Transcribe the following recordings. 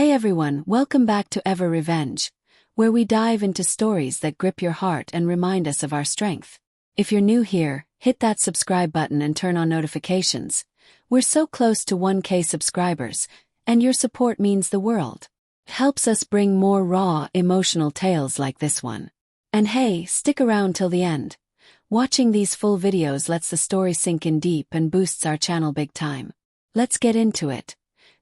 Hey everyone, welcome back to Ever Revenge, where we dive into stories that grip your heart and remind us of our strength. If you're new here, hit that subscribe button and turn on notifications. We're so close to 1K subscribers, and your support means the world. It helps us bring more raw, emotional tales like this one. And hey, stick around till the end. Watching these full videos lets the story sink in deep and boosts our channel big time. Let's get into it.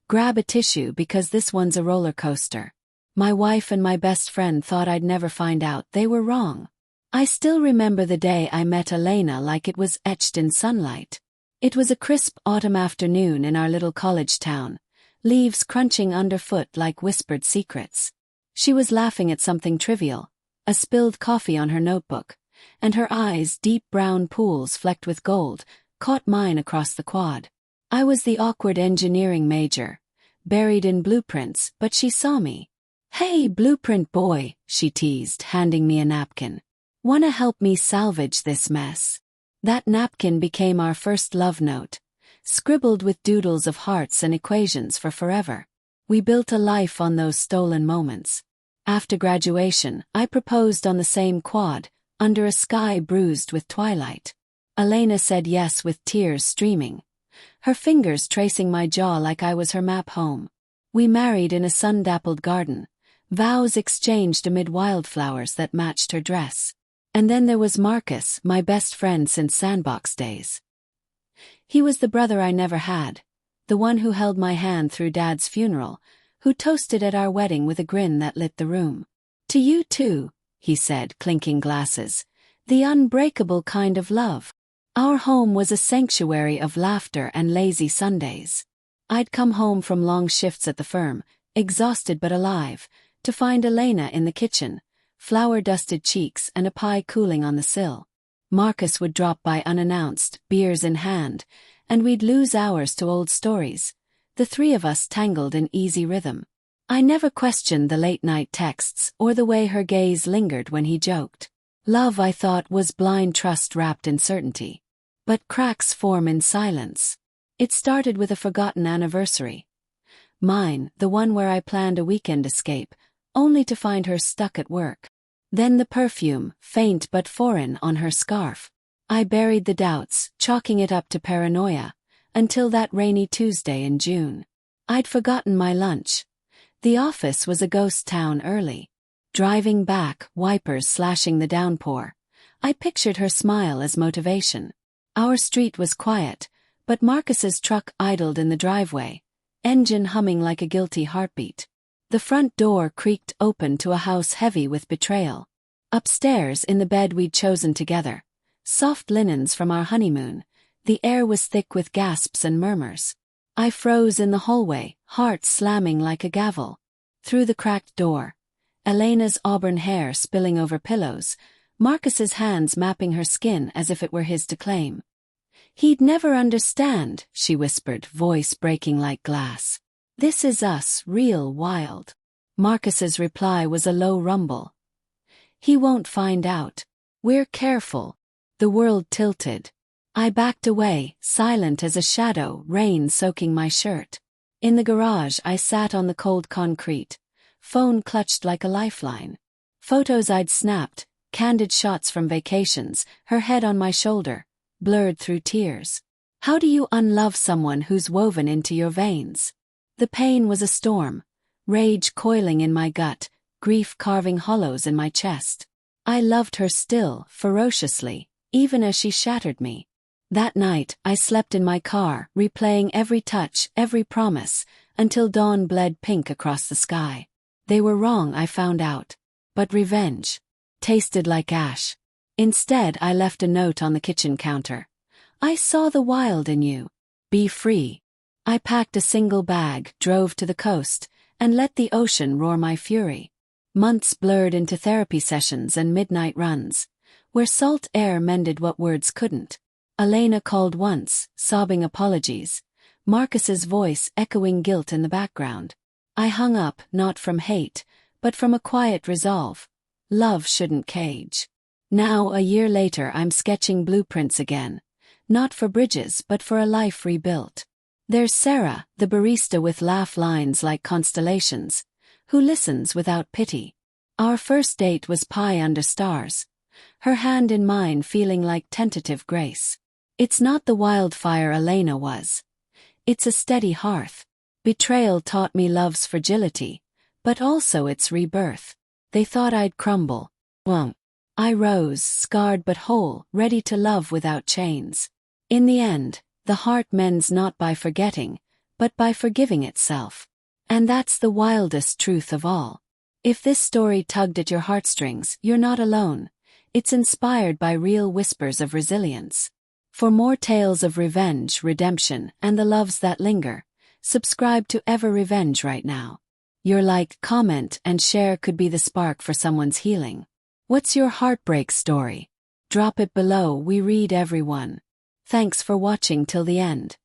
Grab a tissue because this one's a roller coaster. My wife and my best friend thought I'd never find out. They were wrong. I still remember the day I met Elena like it was etched in sunlight. It was a crisp autumn afternoon in our little college town, leaves crunching underfoot like whispered secrets. She was laughing at something trivial, a spilled coffee on her notebook, and her eyes, deep brown pools flecked with gold, caught mine across the quad. I was the awkward engineering major, buried in blueprints, but she saw me. "Hey, blueprint boy," she teased, handing me a napkin. "Wanna help me salvage this mess?" That napkin became our first love note, scribbled with doodles of hearts and equations for forever. We built a life on those stolen moments. After graduation, I proposed on the same quad, under a sky bruised with twilight. Elena said yes with tears streaming, her fingers tracing my jaw like I was her map home. We married in a sun-dappled garden, vows exchanged amid wildflowers that matched her dress. And then there was Marcus, my best friend since sandbox days. He was the brother I never had, the one who held my hand through Dad's funeral, who toasted at our wedding with a grin that lit the room. "To you too," he said, clinking glasses, "the unbreakable kind of love." Our home was a sanctuary of laughter and lazy Sundays. I'd come home from long shifts at the firm, exhausted but alive, to find Elena in the kitchen, flour-dusted cheeks and a pie cooling on the sill. Marcus would drop by unannounced, beers in hand, and we'd lose hours to old stories, the three of us tangled in easy rhythm. I never questioned the late-night texts or the way her gaze lingered when he joked. Love, I thought, was blind trust wrapped in certainty. But cracks form in silence. It started with a forgotten anniversary. Mine, the one where I planned a weekend escape, only to find her stuck at work. Then the perfume, faint but foreign, on her scarf. I buried the doubts, chalking it up to paranoia, until that rainy Tuesday in June. I'd forgotten my lunch. The office was a ghost town early. Driving back, wipers slashing the downpour, I pictured her smile as motivation. Our street was quiet, but Marcus's truck idled in the driveway, engine humming like a guilty heartbeat. The front door creaked open to a house heavy with betrayal. Upstairs, in the bed we'd chosen together, soft linens from our honeymoon, the air was thick with gasps and murmurs. I froze in the hallway, heart slamming like a gavel. Through the cracked door, Elena's auburn hair spilling over pillows, Marcus's hands mapping her skin as if it were his to claim. "He'd never understand," she whispered, voice breaking like glass. "This is us, real wild." Marcus's reply was a low rumble. "He won't find out. We're careful." The world tilted. I backed away, silent as a shadow, rain soaking my shirt. In the garage I sat on the cold concrete, phone clutched like a lifeline. Photos I'd snapped, candid shots from vacations, her head on my shoulder, blurred through tears. How do you unlove someone who's woven into your veins? The pain was a storm, rage coiling in my gut, grief carving hollows in my chest. I loved her still, ferociously, even as she shattered me. That night, I slept in my car, replaying every touch, every promise, until dawn bled pink across the sky. They were wrong, I found out. But revenge tasted like ash. Instead, I left a note on the kitchen counter. "I saw the wild in you. Be free." I packed a single bag, drove to the coast, and let the ocean roar my fury. Months blurred into therapy sessions and midnight runs, where salt air mended what words couldn't. Elena called once, sobbing apologies, Marcus's voice echoing guilt in the background. I hung up, not from hate, but from a quiet resolve. Love shouldn't cage. Now, a year later, I'm sketching blueprints again. Not for bridges, but for a life rebuilt. There's Sarah, the barista with laugh lines like constellations, who listens without pity. Our first date was pie under stars, her hand in mine feeling like tentative grace. It's not the wildfire Elena was. It's a steady hearth. Betrayal taught me love's fragility, but also its rebirth. They thought I'd crumble. Well, I rose, scarred but whole, ready to love without chains. In the end, the heart mends not by forgetting, but by forgiving itself. And that's the wildest truth of all. If this story tugged at your heartstrings, you're not alone. It's inspired by real whispers of resilience. For more tales of revenge, redemption, and the loves that linger, subscribe to Ever Revenge right now. Your like, comment, and share could be the spark for someone's healing. What's your heartbreak story? Drop it below, we read every one. Thanks for watching till the end.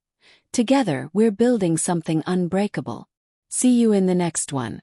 Together, we're building something unbreakable. See you in the next one.